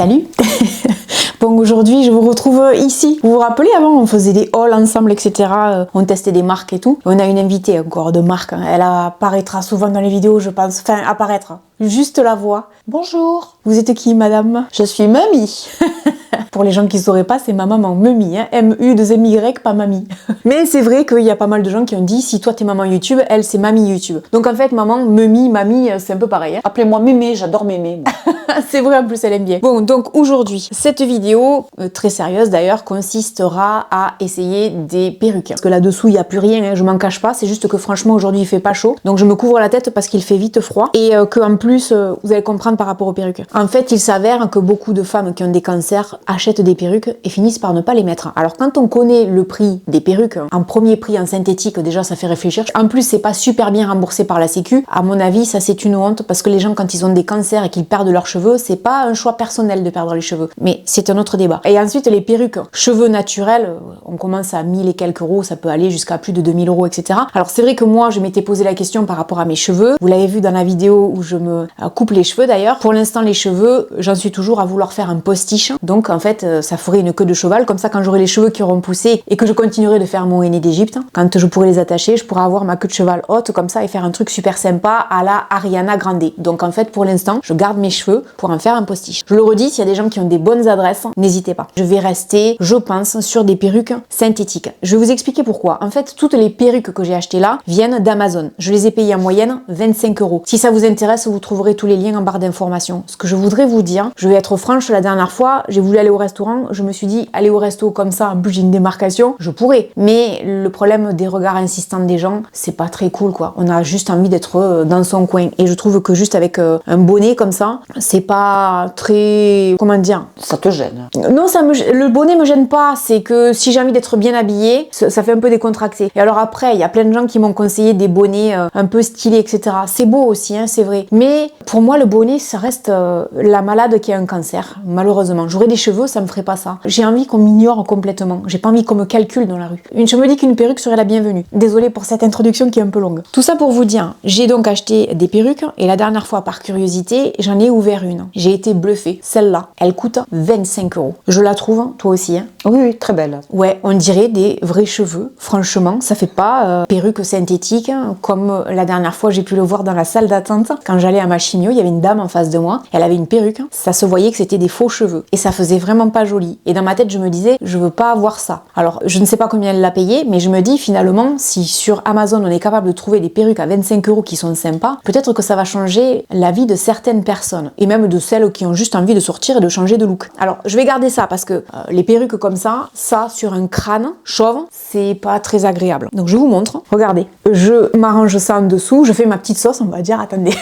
Salut. Bon, aujourd'hui je vous retrouve ici. Vous vous rappelez, avant on faisait des hauls ensemble, etc. On testait des marques et tout. On a une invitée encore de marque. Elle apparaîtra souvent dans les vidéos, je pense. Enfin, apparaître. Juste la voix. Bonjour. Vous êtes qui, madame? Je suis Mamie. Pour les gens qui ne sauraient pas, c'est ma maman, Mamie, hein. M-U-2-M-Y, pas Mamie. Mais c'est vrai qu'il y a pas mal de gens qui ont dit, si toi t'es maman YouTube, elle c'est Mamie YouTube. Donc en fait, maman, Mamie, c'est un peu pareil. Hein. Appelez-moi Mémé, j'adore Mémé. C'est vrai, en plus elle aime bien. Bon, donc aujourd'hui, cette vidéo, très sérieuse d'ailleurs, consistera à essayer des perruques. Parce que là-dessous, il n'y a plus rien, hein, je m'en cache pas, c'est juste que franchement, aujourd'hui, il fait pas chaud. Donc je me couvre la tête parce qu'il fait vite froid. Et qu'en plus, vous allez comprendre par rapport aux perruques. En fait, il s'avère que beaucoup de femmes qui ont des cancers achètent des perruques et finissent par ne pas les mettre. Alors quand on connaît le prix des perruques, en premier prix en synthétique, déjà ça fait réfléchir. En plus, c'est pas super bien remboursé par la Sécu. À mon avis, ça c'est une honte parce que les gens, quand ils ont des cancers et qu'ils perdent leurs cheveux, c'est pas un choix personnel de perdre les cheveux. Mais c'est un autre débat. Et ensuite, les perruques, cheveux naturels, on commence à 1000 et quelques euros, ça peut aller jusqu'à plus de 2000 euros, etc. Alors c'est vrai que moi, je m'étais posé la question par rapport à mes cheveux. Vous l'avez vu dans la vidéo où je me coupe les cheveux d'ailleurs. Pour l'instant, les cheveux, j'en suis toujours à vouloir faire un postiche. Donc en fait, ça ferait une queue de cheval. Comme ça, quand j'aurai les cheveux qui auront poussé et que je continuerai de faire mon henné d'Égypte, quand je pourrai les attacher, je pourrai avoir ma queue de cheval haute comme ça et faire un truc super sympa à la Ariana Grande. Donc en fait, pour l'instant, je garde mes cheveux pour en faire un postiche. Je le redis, s'il y a des gens qui ont des bonnes adresses, n'hésitez pas. Je vais rester, je pense, sur des perruques synthétiques. Je vais vous expliquer pourquoi. En fait, toutes les perruques que j'ai achetées là viennent d'Amazon. Je les ai payées en moyenne 25 euros. Si ça vous intéresse, vous trouverez tous les liens en barre d'informations. Ce que je voudrais vous dire, je vais être franche, la dernière fois, j'ai voulu aller au restaurant, je me suis dit, aller au resto comme ça, en plus j'ai une démarcation, je pourrais. Mais le problème des regards insistants des gens, c'est pas très cool quoi. On a juste envie d'être dans son coin. Et je trouve que juste avec un bonnet comme ça, c'est pas très... Comment dire? Ça te gêne? Non, le bonnet me gêne pas. C'est que si j'ai envie d'être bien habillée, ça fait un peu décontracté. Et alors après, il y a plein de gens qui m'ont conseillé des bonnets un peu stylés, etc. C'est beau aussi, hein, c'est vrai. Mais pour moi, le bonnet, ça reste la malade qui a un cancer, malheureusement. J'aurais des cheveux, ça me ferait pas ça. J'ai envie qu'on m'ignore complètement. J'ai pas envie qu'on me calcule dans la rue. Je me dis qu'une perruque serait la bienvenue. Désolée pour cette introduction qui est un peu longue. Tout ça pour vous dire, j'ai donc acheté des perruques et la dernière fois, par curiosité, j'en ai ouvert une. J'ai été bluffée. Celle-là, elle coûte 25 euros. Je la trouve, toi aussi, hein? Oui, oui, très belle. Ouais, on dirait des vrais cheveux. Franchement, ça fait pas perruque synthétique comme la dernière fois j'ai pu le voir dans la salle d'attente. Quand j'allais à ma chimio, il y avait une dame en face de moi. Elle avait une perruque. Ça se voyait que c'était des faux cheveux. Et ça faisait vraiment pas joli. Et dans ma tête, je me disais, je veux pas avoir ça. Alors, je ne sais pas combien elle l'a payé, mais je me dis finalement, si sur Amazon on est capable de trouver des perruques à 25 euros qui sont sympas, peut-être que ça va changer la vie de certaines personnes. Et même de celles qui ont juste envie de sortir et de changer de look. Alors, je vais garder ça parce que les perruques comme ça sur un crâne chauve, c'est pas très agréable. Donc je vous montre. Regardez. Je m'arrange ça en dessous. Je fais ma petite sauce, on va dire. Attendez.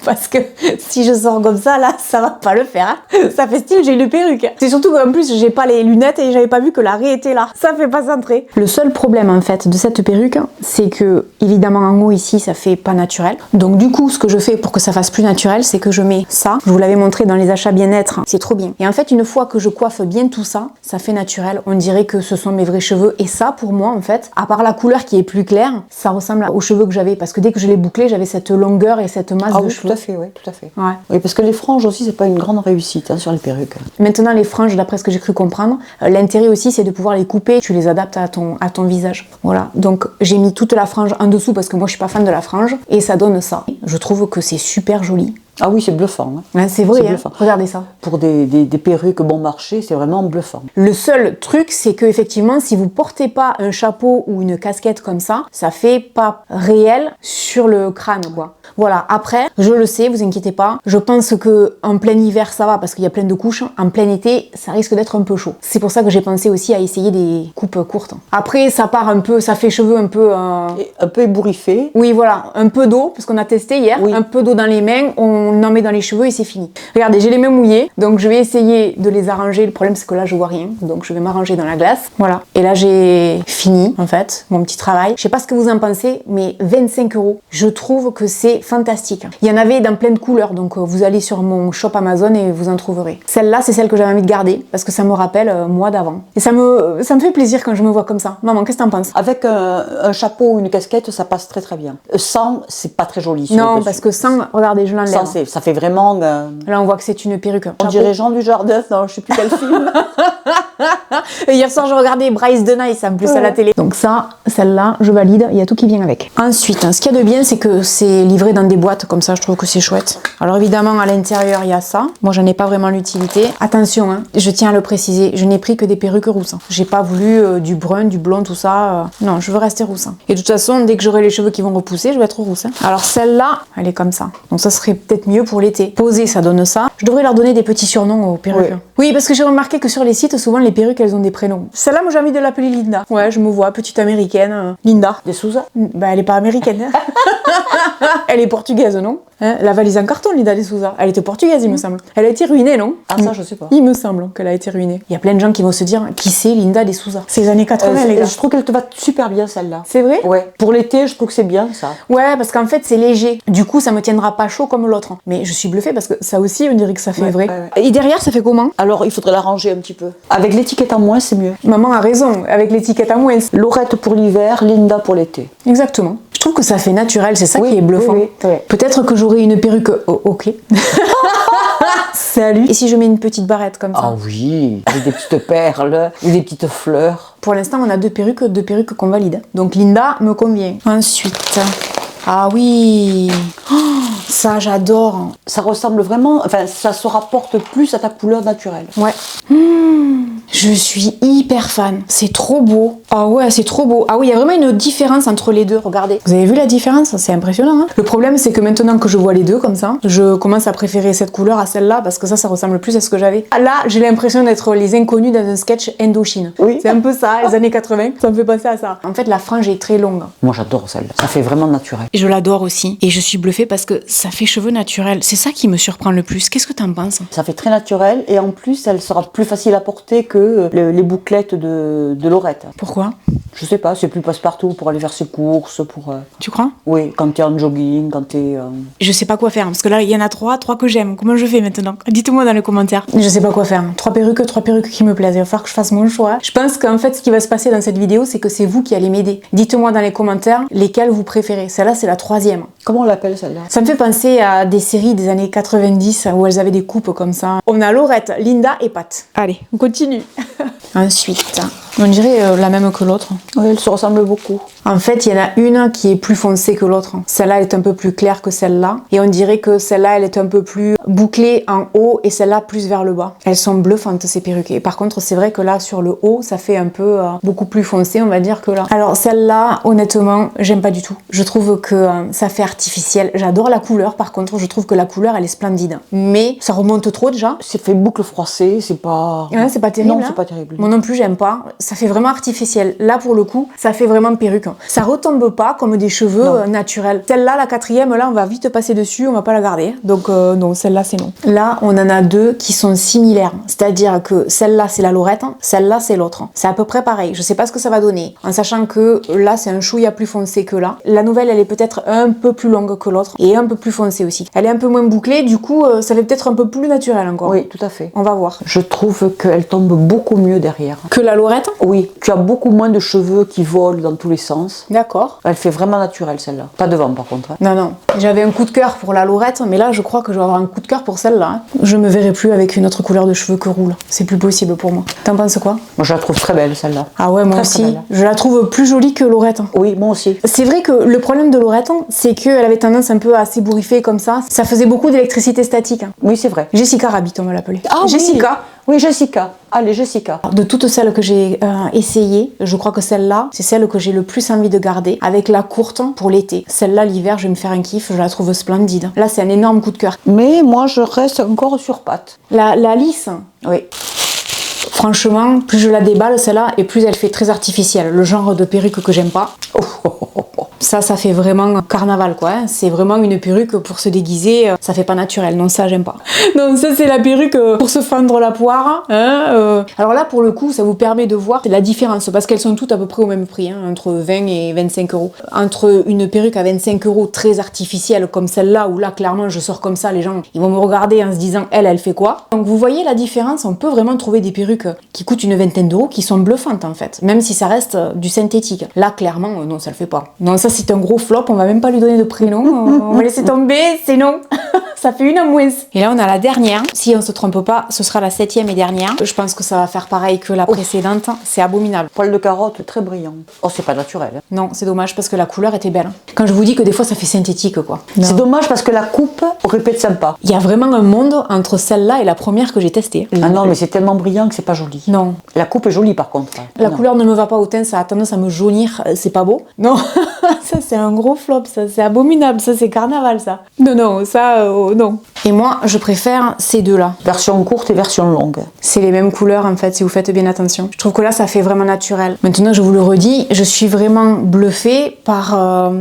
Parce que si je sors comme ça, là, ça va pas le faire. Hein. Ça fait style, j'ai une perruque. C'est surtout qu'en plus, j'ai pas les lunettes et j'avais pas vu que la raie était là. Ça fait pas centrer. Le seul problème, en fait, de cette perruque, c'est que, évidemment, en haut, ici, ça fait pas naturel. Donc, du coup, ce que je fais pour que ça fasse plus naturel, c'est que je mets ça. Je vous l'avais montré dans les achats bien-être. C'est trop bien. Et en fait, une fois que je coiffe bien tout ça, ça fait naturel. On dirait que ce sont mes vrais cheveux. Et ça, pour moi, en fait, à part la couleur qui est plus claire, ça ressemble aux cheveux que j'avais. Parce que dès que je les bouclais, j'avais cette longueur et cette masse de cheveux. Tout à fait, oui, tout à fait. Ouais. Oui, parce que les franges aussi, c'est pas une grande réussite hein, sur les perruques. Maintenant, les franges, d'après ce que j'ai cru comprendre, l'intérêt aussi, c'est de pouvoir les couper. Tu les adaptes à ton visage. Voilà. Donc, j'ai mis toute la frange en dessous parce que moi, je suis pas fan de la frange. Et ça donne ça. Je trouve que c'est super joli. Ah oui, c'est bluffant. Hein. Ouais, c'est vrai, hein. Regardez ça. Pour des perruques bon marché, c'est vraiment bluffant. Le seul truc, c'est que effectivement, si vous portez pas un chapeau ou une casquette comme ça fait pas réel sur le crâne, quoi. Voilà. Après, je le sais, vous inquiétez pas. Je pense que en plein hiver, ça va parce qu'il y a plein de couches. En plein été, ça risque d'être un peu chaud. C'est pour ça que j'ai pensé aussi à essayer des coupes courtes. Après, ça part un peu, ça fait cheveux un peu... Un peu ébouriffé. Oui, voilà. Un peu d'eau, parce qu'on a testé hier. Oui. Un peu d'eau dans les mains, on en met dans les cheveux et c'est fini. Regardez, j'ai les mains mouillées, donc je vais essayer de les arranger. Le problème, c'est que là, je vois rien. Donc, je vais m'arranger dans la glace. Voilà. Et là, j'ai fini, en fait, mon petit travail. Je sais pas ce que vous en pensez, mais 25 euros, je trouve que c'est fantastique. Il y en avait dans plein de couleurs, donc vous allez sur mon shop Amazon et vous en trouverez. Celle-là, c'est celle que j'avais envie de garder parce que ça me rappelle moi d'avant. Et ça me fait plaisir quand je me vois comme ça. Maman, qu'est-ce que t'en penses? Avec un chapeau ou une casquette, ça passe très très bien. Sans, c'est pas très joli. Non, parce que sans, regardez, je l'enlève. ça fait vraiment... Là, on voit que c'est une perruque. on dirait Jean Dujardin, non, je sais plus quel film. Hier soir, je regardais Bryce de Nice en plus à la télé. Donc ça, celle-là, je valide. Il y a tout qui vient avec. Ensuite, ce qu'il y a de bien, c'est que c'est livré dans des boîtes comme ça. Je trouve que c'est chouette. Alors évidemment, à l'intérieur, il y a ça. Moi, j'en ai pas vraiment l'utilité. Attention, hein, je tiens à le préciser. Je n'ai pris que des perruques rousses. J'ai pas voulu du brun, du blond, tout ça. Non, je veux rester rousse. Et de toute façon, dès que j'aurai les cheveux qui vont repousser, je vais être rousse. Alors celle-là, elle est comme ça. Donc ça serait peut-être mieux pour l'été. Posée, ça donne ça. Je devrais leur donner des petits surnoms aux perruques. Oui, parce que j'ai remarqué que sur les sites, souvent les perruques, elles ont des prénoms. Celle-là, moi j'ai envie de l'appeler Linda. Ouais, je me vois, petite américaine. Linda. Des Souza. Bah, elle est pas américaine. Elle est portugaise, non? Hein, la valise en carton, Linda de Souza. Elle était portugaise, il me semble. Elle a été ruinée, non? Ah, ça, je sais pas. Il me semble qu'elle a été ruinée. Il y a plein de gens qui vont se dire, qui c'est Linda de Souza? C'est les années 80, les gars. Je trouve qu'elle te va super bien, celle-là. C'est vrai? Ouais. Pour l'été, je trouve que c'est bien, ça. Ouais, parce qu'en fait, c'est léger. Du coup, ça me tiendra pas chaud comme l'autre. Mais je suis bluffée parce que ça aussi, on dirait que ça fait vrai. Ouais. Et derrière, ça fait comment? Alors, il faudrait la ranger un petit peu. Avec l'étiquette en moins, c'est mieux. Maman a raison, avec l'étiquette à moins. Laurette pour l'hiver, Linda pour l'été. Exactement. Je trouve que ça fait naturel, c'est ça qui est bluffant. Oui. Peut-être que j'aurai une perruque. Oh, ok. Salut. Et si je mets une petite barrette comme ça? Ah oui, avec des petites perles et des petites fleurs. Pour l'instant, on a deux perruques qu'on valide. Donc Linda me convient. Ensuite, ah oui, oh, ça j'adore. Ça ressemble vraiment, enfin ça se rapporte plus à ta couleur naturelle. Ouais. Je suis hyper fan. C'est trop beau. Ah ouais, c'est trop beau. Ah oui, il y a vraiment une différence entre les deux. Regardez. Vous avez vu la différence? C'est impressionnant. Hein, le problème, c'est que maintenant que je vois les deux comme ça, je commence à préférer cette couleur à celle-là parce que ça ressemble plus à ce que j'avais. Là, j'ai l'impression d'être les inconnus dans un sketch Indochine. Oui. C'est un peu ça, les années 80. Ça me fait penser à ça. En fait, la frange est très longue. Moi, j'adore celle-là. Ça fait vraiment naturel. Et je l'adore aussi. Et je suis bluffée parce que ça fait cheveux naturels. C'est ça qui me surprend le plus. Qu'est-ce que t'en penses? Ça fait très naturel et en plus, elle sera plus facile à porter que les bouclettes de Laurette. Pourquoi? Je sais pas, c'est plus passe-partout pour aller faire ses courses, pour... Tu crois? Oui, quand t'es en jogging, quand t'es... Je sais pas quoi faire, parce que là, il y en a trois que j'aime. Comment je fais maintenant? Dites-moi dans les commentaires. Je sais pas quoi faire. Trois perruques qui me plaisent. Il va falloir que je fasse mon choix. Je pense qu'en fait, ce qui va se passer dans cette vidéo, c'est que c'est vous qui allez m'aider. Dites-moi dans les commentaires lesquelles vous préférez. Celle-là, c'est la troisième. Comment on l'appelle celle-là? Ça me fait penser à des séries des années 90 où elles avaient des coupes comme ça. On a Laurette, Linda et Pat. Allez, on continue. Ensuite, on dirait la même que l'autre. Oui, elles se ressemblent beaucoup. En fait, il y en a une qui est plus foncée que l'autre. Celle-là est un peu plus claire que celle-là. Et on dirait que celle-là, elle est un peu plus bouclée en haut et celle-là plus vers le bas. Elles sont bluffantes, ces perruques. Et par contre, c'est vrai que là, sur le haut, ça fait un peu beaucoup plus foncé, on va dire, que là. Alors, celle-là, honnêtement, j'aime pas du tout. Je trouve que ça fait artificiel. J'adore la couleur, par contre, je trouve que la couleur, elle est splendide. Mais ça remonte trop déjà. C'est fait boucle froissée, c'est pas... Ouais, c'est pas terrible. Non, hein. c'est pas terrible. Moi non plus, j'aime pas. Ça fait vraiment artificiel. Là, pour le coup, ça fait vraiment perruque. Ça retombe pas comme des cheveux naturels. Celle-là, la quatrième, là, on va vite passer dessus, on va pas la garder. Donc, non, celle-là, c'est non. Là, on en a deux qui sont similaires. C'est-à-dire que celle-là, c'est la Laurette, celle-là, c'est l'autre. C'est à peu près pareil. Je sais pas ce que ça va donner. En sachant que là, c'est un chouïa plus foncé que là. La nouvelle, elle est peut-être un peu plus longue que l'autre et un peu plus foncée aussi. Elle est un peu moins bouclée, du coup, ça fait peut-être un peu plus naturel encore. Oui, tout à fait. On va voir. Je trouve qu'elle tombe beaucoup mieux derrière. Que la Laurette? Oui, tu as beaucoup moins de cheveux qui volent dans tous les sens. D'accord. Elle fait vraiment naturelle celle-là. Pas devant par contre. Hein. Non, non. J'avais un coup de cœur pour la Laurette, mais là je crois que je vais avoir un coup de cœur pour celle-là. Hein. Je me verrai plus avec une autre couleur de cheveux que roux. C'est plus possible pour moi. T'en penses quoi? Moi je la trouve très belle celle-là. Ah ouais, moi très, aussi. très belle. Je la trouve plus jolie que Laurette. Oui, moi aussi. C'est vrai que le problème de Laurette, c'est qu'elle avait tendance un peu à s'ébouriffer comme ça. Ça faisait beaucoup d'électricité statique. Hein. Oui, c'est vrai. Jessica Rabbit, on va l'appeler. Ah, Jessica. Oui, Jessica. Allez, Jessica. De toutes celles que j'ai essayées, je crois que celle-là, c'est celle que j'ai le plus envie de garder, avec la courte pour l'été. Celle-là, l'hiver, je vais me faire un kiff, je la trouve splendide. Là, c'est un énorme coup de cœur. Mais moi, je reste encore sur Pat. La lisse, oui. Franchement, plus je la déballe, celle-là, et plus elle fait très artificielle. Le genre de perruque que j'aime pas. Ça fait vraiment carnaval, quoi. Hein. C'est vraiment une perruque pour se déguiser. Ça fait pas naturel. Non, ça, j'aime pas. Non, ça, c'est la perruque pour se fendre la poire. Hein, Alors là, pour le coup, ça vous permet de voir la différence. Parce qu'elles sont toutes à peu près au même prix. Hein, entre 20 et 25 euros. Entre une perruque à 25 euros très artificielle comme celle-là, où là, clairement, je sors comme ça, les gens, ils vont me regarder en se disant, elle fait quoi? Donc, vous voyez la différence. On peut vraiment trouver des perruques qui coûtent une vingtaine d'euros, qui sont bluffantes, en fait. Même si ça reste du synthétique. Là, clairement, non, ça le fait pas. Non, ça, Ça c'est un gros flop, on va même pas lui donner de prénom, on va laisser tomber, c'est non. Ça fait une en moins. Et là on a la dernière, si on se trompe pas, ce sera la 7e et dernière. Je pense que ça va faire pareil que la précédente, c'est abominable. Poil de carotte très brillant. Oh, c'est pas naturel. Hein. Non, c'est dommage parce que la couleur était belle. Quand je vous dis que des fois ça fait synthétique quoi. C'est dommage parce que la coupe aurait pu être sympa. Il y a vraiment un monde entre celle-là et la première que j'ai testée. Ah non, mais c'est tellement brillant que c'est pas joli. Non. La coupe est jolie par contre. La couleur ne me va pas au teint, ça a tendance à me jaunir, c'est pas beau. Non, ça c'est un gros flop, ça c'est abominable, ça c'est carnaval ça. Non, non, ça, non. Et moi, je préfère ces deux-là. Version courte et version longue. C'est les mêmes couleurs en fait, si vous faites bien attention. Je trouve que là, ça fait vraiment naturel. Maintenant, je vous le redis, je suis vraiment bluffée par,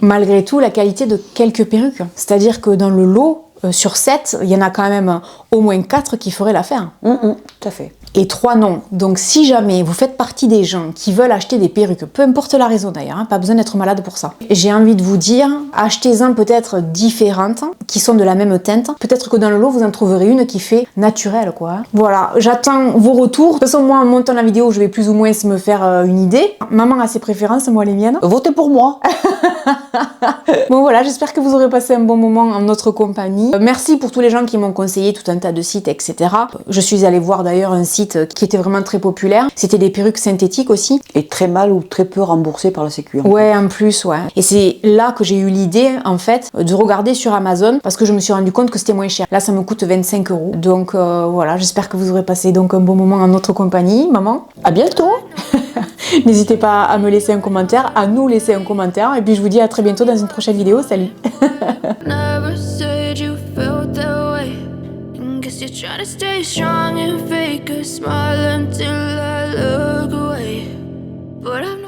malgré tout, la qualité de quelques perruques. C'est-à-dire que dans le lot, sur 7, il y en a quand même au moins 4 qui feraient l'affaire. Tout à fait. Et 3 non. Donc si jamais vous faites partie des gens qui veulent acheter des perruques, peu importe la raison d'ailleurs, hein, pas besoin d'être malade pour ça. J'ai envie de vous dire, achetez-en peut-être différentes, qui sont de la même teinte. Peut-être que dans le lot, vous en trouverez une qui fait naturel, quoi. Hein. Voilà, j'attends vos retours. De toute façon, moi, en montant la vidéo, je vais plus ou moins me faire une idée. Maman a ses préférences, moi les miennes. Votez pour moi. Bon voilà, j'espère que vous aurez passé un bon moment en notre compagnie. Merci pour tous les gens qui m'ont conseillé tout un tas de sites, etc. Je suis allée voir d'ailleurs un site qui était vraiment très populaire. C'était des perruques synthétiques aussi. Et très mal ou très peu remboursées par la Sécu. Ouais, en plus, ouais. Et c'est là que j'ai eu l'idée, en fait, de regarder sur Amazon parce que je me suis rendu compte que c'était moins cher. Là, ça me coûte 25 €. Donc voilà, j'espère que vous aurez passé donc un bon moment en notre compagnie, maman. À bientôt. N'hésitez pas à me laisser un commentaire, à nous laisser un commentaire. Et puis je vous dis à très bientôt dans une prochaine vidéo. Salut. Guess you're trying to stay strong and fake a smile until I look away. But I've